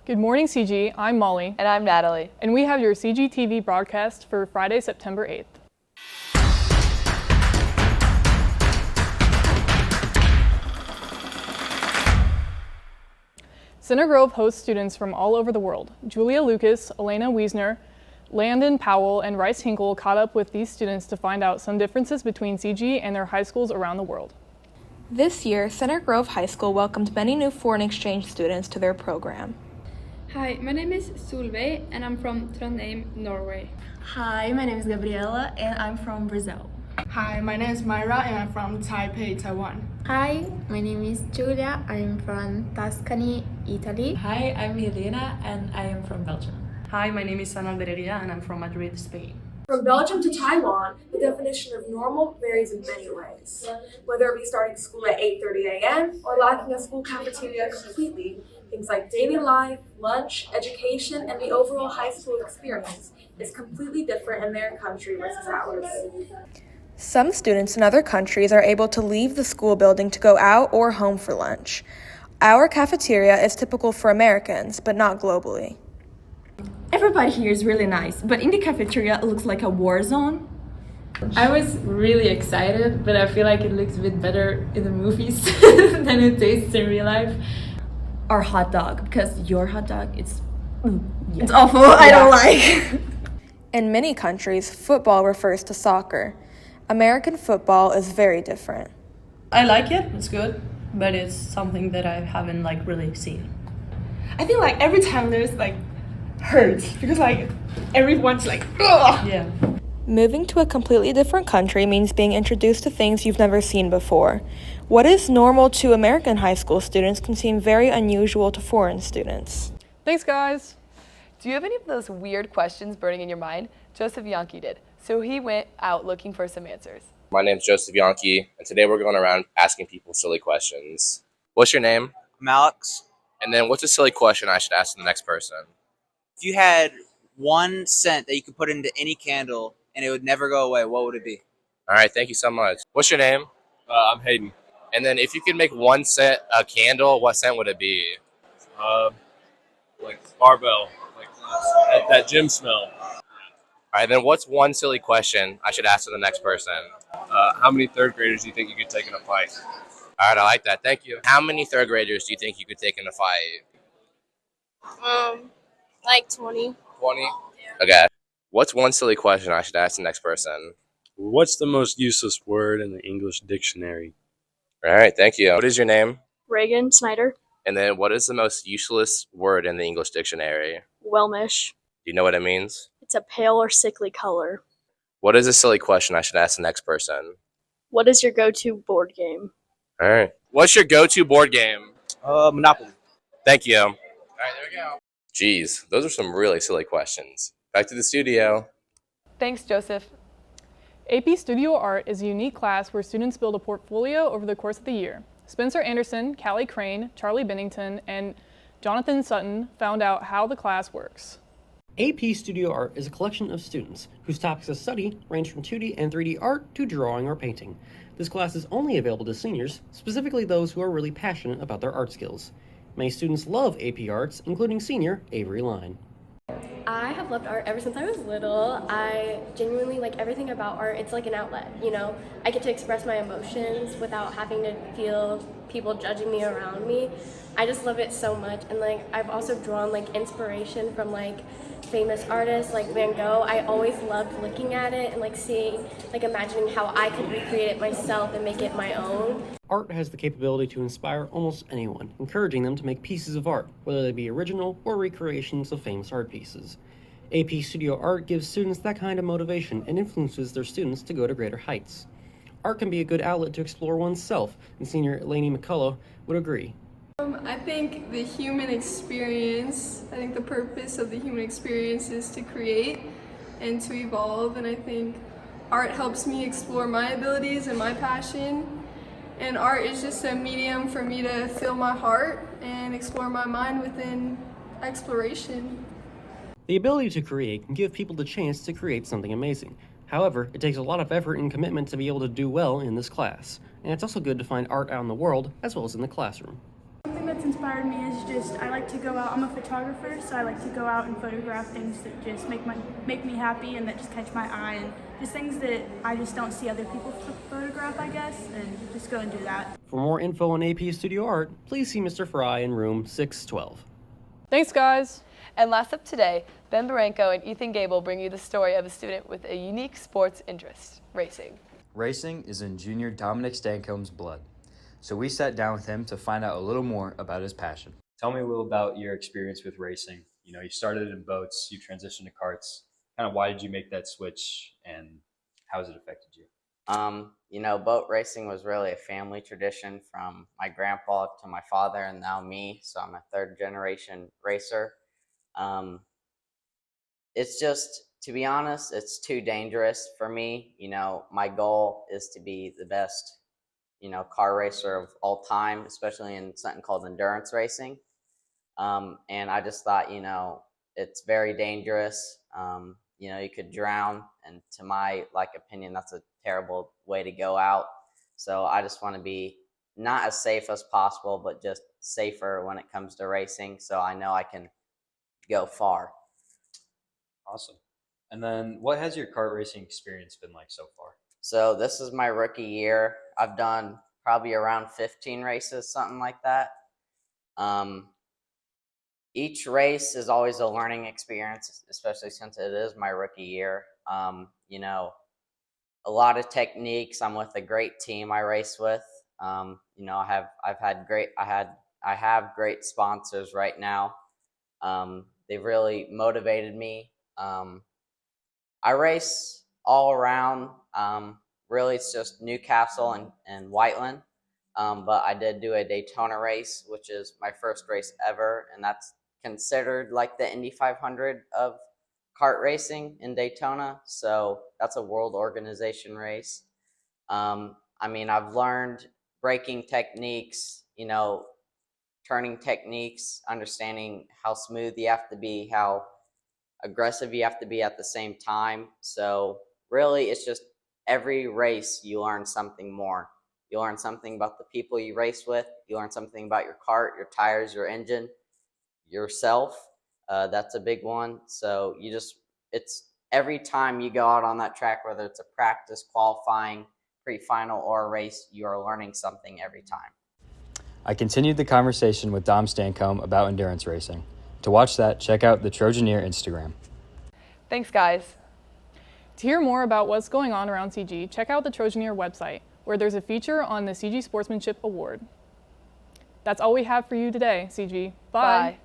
Good morning, CG. I'm Molly. And I'm Natalie. And we have your CGTV broadcast for Friday, September 8th. Center Grove hosts students from all over the world. Julia Lucas, Elena Wiesner, Landon Powell, and Rice Hinkle caught up with these students to find out some differences between CG and their high schools around the world. This year, Center Grove High School welcomed many new foreign exchange students to their program. Hi, my name is Solveig and I'm from Trondheim, Norway. Hi, my name is Gabriela and I'm from Brazil. Hi, my name is Myra and I'm from Taipei, Taiwan. Hi, my name is Julia. I'm from Tuscany, Italy. Hi, I'm Helena and I am from Belgium. Hi, my name is Ana Aldereria and I'm from Madrid, Spain. From Belgium to Taiwan, the definition of normal varies in many ways. Whether it be starting school at 8:30 a.m. or lacking a school cafeteria completely, things like daily life, lunch, education, and the overall high school experience is completely different in their country versus ours. Some students in other countries are able to leave the school building to go out or home for lunch. Our cafeteria is typical for Americans, but not globally. Everybody here is really nice, but in the cafeteria it looks like a war zone. I was really excited, but I feel like it looks a bit better in the movies than it tastes in real life. Our hot dog, because your hot dog, it's awful. Yeah. I don't like. In many countries, football refers to soccer. American football is very different. I like it, it's good, but it's something that I haven't really seen. I think every time there's hurts because everyone's ugh. Yeah. Moving to a completely different country means being introduced to things you've never seen before. What is normal to American high school students can seem very unusual to foreign students. Thanks, guys. Do you have any of those weird questions burning in your mind? Joseph Yankee did, so he went out looking for some answers. My name's Joseph Yankee, and today we're going around asking people silly questions. What's your name? I'm Alex. And then what's a silly question I should ask the next person? If you had 1 cent that you could put into any candle and it would never go away, what would it be? All right, thank you so much. What's your name? I'm Hayden. And then if you could make 1 cent a candle, what scent would it be? Barbell, that gym smell. All right, then what's one silly question I should ask to the next person? How many third graders do you think you could take in a fight? All right, I like that. Thank you. How many third graders do you think you could take in a fight? 20. 20? Okay. What's one silly question I should ask the next person? What's the most useless word in the English dictionary? All right, thank you. What is your name? Reagan Snyder. And then what is the most useless word in the English dictionary? Whelmish. Do you know what it means? It's a pale or sickly color. What is a silly question I should ask the next person? What is your go-to board game? All right. What's your go-to board game? Monopoly. Thank you. All right, there we go. Geez, those are some really silly questions. Back to the studio. Thanks, Joseph. AP Studio Art is a unique class where students build a portfolio over the course of the year. Spencer Anderson, Callie Crane, Charlie Bennington, and Jonathan Sutton found out how the class works. AP Studio Art is a collection of students whose topics of study range from 2D and 3D art to drawing or painting. This class is only available to seniors, specifically those who are really passionate about their art skills. Many students love AP Arts, including senior Avery Line. I have loved art ever since I was little. I genuinely like everything about art. It's like an outlet, I get to express my emotions without having to feel people judging me around me. I just love it so much. And I've also drawn inspiration from famous artists like Van Gogh. I always loved looking at it and seeing, imagining how I could recreate it myself and make it my own. Art has the capability to inspire almost anyone, encouraging them to make pieces of art, whether they be original or recreations of famous art pieces. AP Studio Art gives students that kind of motivation and influences their students to go to greater heights. Art can be a good outlet to explore oneself, and senior Lainey McCullough would agree. I think the human experience, the purpose of the human experience is to create and to evolve, and I think art helps me explore my abilities and my passion, and art is just a medium for me to fill my heart and explore my mind within exploration. The ability to create can give people the chance to create something amazing. However, it takes a lot of effort and commitment to be able to do well in this class, and it's also good to find art out in the world as well as in the classroom. Something that's inspired me is just I like to go out. I'm a photographer, so I like to go out and photograph things that just make me happy and that just catch my eye, and just things that I just don't see other people photograph, I guess, and just go and do that. For more info on AP Studio Art, please see Mr. Fry in room 612. Thanks, guys. And last up today, Ben Baranko and Ethan Gable bring you the story of a student with a unique sports interest, racing. Racing is in junior Dominic Stancombe's blood, so we sat down with him to find out a little more about his passion. Tell me a little about your experience with racing. You know, you started in boats, you transitioned to karts. Kind of why did you make that switch, and how has it affected you? You know, boat racing was really a family tradition from my grandpa to my father and now me, so I'm a third generation racer. It's just, to be honest, it's too dangerous for me. You know, my goal is to be the best, you know, car racer of all time, especially in something called endurance racing. And I just thought, you know, it's very dangerous. You know, you could drown, and to my opinion, that's a terrible way to go out. So I just want to be not as safe as possible, but just safer when it comes to racing, so I know I can go far. Awesome. And then what has your kart racing experience been like so far? So this is my rookie year. I've done probably around 15 races, something like that. Each race is always a learning experience, especially since it is my rookie year. You know, a lot of techniques. I'm with a great team I race with. You know, I have great sponsors right now. They've really motivated me. I race all around. Really, it's just Newcastle and Whiteland. But I did do a Daytona race, which is my first race ever, and that's considered like the Indy 500 of kart racing in Daytona. So that's a world organization race. I mean, I've learned braking techniques, you know, turning techniques, understanding how smooth you have to be, how aggressive you have to be at the same time. So really, it's just every race you learn something more. You learn something about the people you race with. You learn something about your kart, your tires, your engine, yourself. That's a big one. So it's every time you go out on that track, whether it's a practice, qualifying, pre-final, or a race, you are learning something every time. I continued the conversation with Dom Stancombe about endurance racing. To watch that, check out the Trojaneer Instagram. Thanks, guys. To hear more about what's going on around CG, check out the Trojaneer website, where there's a feature on the CG Sportsmanship Award. That's all we have for you today, CG. Bye. Bye.